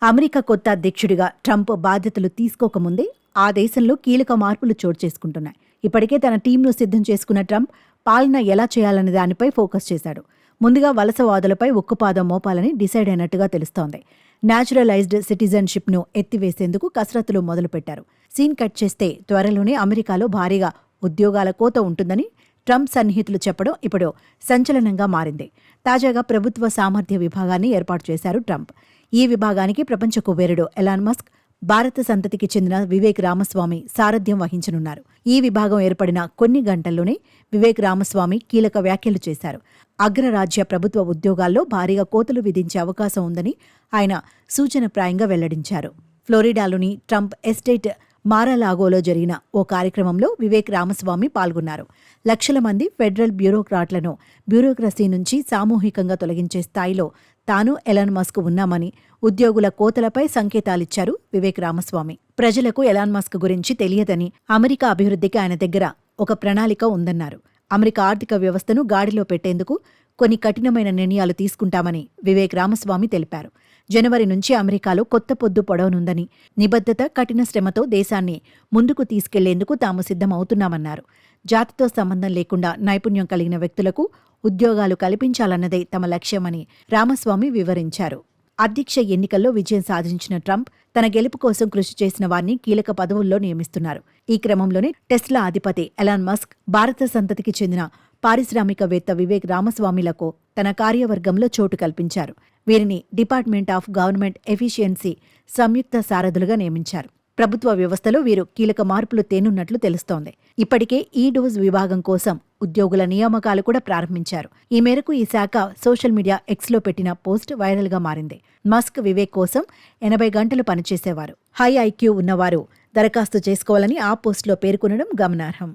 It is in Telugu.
అమెరికా కొత్త అధ్యక్షుడిగా ట్రంప్ బాధ్యతలు తీసుకోకముందే ఆ దేశంలో కీలక మార్పులు చోటు చేసుకుంటున్నాయి. ఇప్పటికే తన టీంను సిద్ధం చేసుకున్న ట్రంప్ పాలన ఎలా చేయాలనే దానిపై ఫోకస్ చేశాడు. ముందుగా వలసవాదులపై ఉక్కుపాదం మోపాలని డిసైడ్ అయినట్టుగా తెలుస్తోంది. న్యాచురలైజ్డ్ సిటిజన్షిప్ను ఎత్తివేసేందుకు కసరత్తులు మొదలుపెట్టారు. సీన్ కట్ చేస్తే త్వరలోనే అమెరికాలో భారీగా ఉద్యోగాల కోత ఉంటుందని ట్రంప్ సన్నిహితులు చెప్పడం ఇప్పుడు సంచలనంగా మారింది. తాజాగా ప్రభుత్వ సామర్థ్య విభాగాన్ని ఏర్పాటు చేశారు ట్రంప్. ఈ విభాగానికి ప్రపంచ కుబేరుడు ఎలాన్ మస్క్, భారత సంతతికి చెందిన వివేక్ రామస్వామి సారథ్యం వహించనున్నారు. ఈ విభాగం ఏర్పడిన కొన్ని గంటల్లోనే వివేక్ రామస్వామి కీలక వ్యాఖ్యలు చేశారు. అగ్రరాజ్య ప్రభుత్వ ఉద్యోగాల్లో భారీగా కోతలు విధించే అవకాశం ఉందని ఆయన సూచనప్రాయంగా వెల్లడించారు. ఫ్లోరిడాలోని ట్రంప్ ఎస్టేట్ మారాలాగోలో జరిగిన ఓ కార్యక్రమంలో వివేక్ రామస్వామి పాల్గొన్నారు. లక్షల మంది ఫెడరల్ బ్యూరోక్రాట్లను బ్యూరోక్రసీ నుంచి సామూహికంగా తొలగించే స్థాయిలో తాను ఎలాన్ మస్క్ ఉన్నామని, ఉద్యోగుల కోతలపై సంకేతాలిచ్చారు వివేక్ రామస్వామి. ప్రజలకు ఎలాన్ మస్క్ గురించి తెలియదని, అమెరికా అభివృద్ధికి ఆయన దగ్గర ఒక ప్రణాళిక ఉందన్నారు. అమెరికా ఆర్థిక వ్యవస్థను గాడిలో పెట్టేందుకు కొన్ని కఠినమైన నిర్ణయాలు తీసుకుంటామని వివేక్ రామస్వామి తెలిపారు. జనవరి నుంచి అమెరికాలో కొత్త పొద్దు పొడవనుందని, నిబద్ధత, కఠిన శ్రమతో దేశాన్ని ముందుకు తీసుకెళ్లేందుకు తాము సిద్ధమవుతున్నామన్నారు. జాతితో సంబంధం లేకుండా నైపుణ్యం కలిగిన వ్యక్తులకు ఉద్యోగాలు కల్పించాలన్నదే తమ లక్ష్యమని రామస్వామి వివరించారు. అధ్యక్ష ఎన్నికల్లో విజయం సాధించిన ట్రంప్ తన గెలుపు కోసం కృషి చేసిన వారిని కీలక పదవుల్లో నియమిస్తున్నారు. ఈ క్రమంలోనే టెస్లా అధిపతి ఎలాన్ మస్క్, భారత సంతతికి చెందిన పారిశ్రామికవేత్త వివేక్ రామస్వామిలకు తన కార్యవర్గంలో చోటు కల్పించారు. వీరిని డిపార్ట్మెంట్ ఆఫ్ గవర్నమెంట్ ఎఫిషియన్సీ సంయుక్త సారథులుగా నియమించారు. ప్రభుత్వ వ్యవస్థలో వీరు కీలక మార్పులు తేనున్నట్లు తెలుస్తోంది. ఇప్పటికే ఈ డోజ్ విభాగం కోసం ఉద్యోగుల నియామకాలు కూడా ప్రారంభించారు. ఈ మేరకు ఈ శాఖ సోషల్ మీడియా ఎక్స్లో పెట్టిన పోస్ట్ వైరల్గా మారింది. మస్క్ వివేక్ కోసం 80 గంటలు పనిచేసేవారు. హై ఐక్యూ ఉన్నవారు దరఖాస్తు చేసుకోవాలని ఆ పోస్టులో పేర్కొనడం గమనార్హం.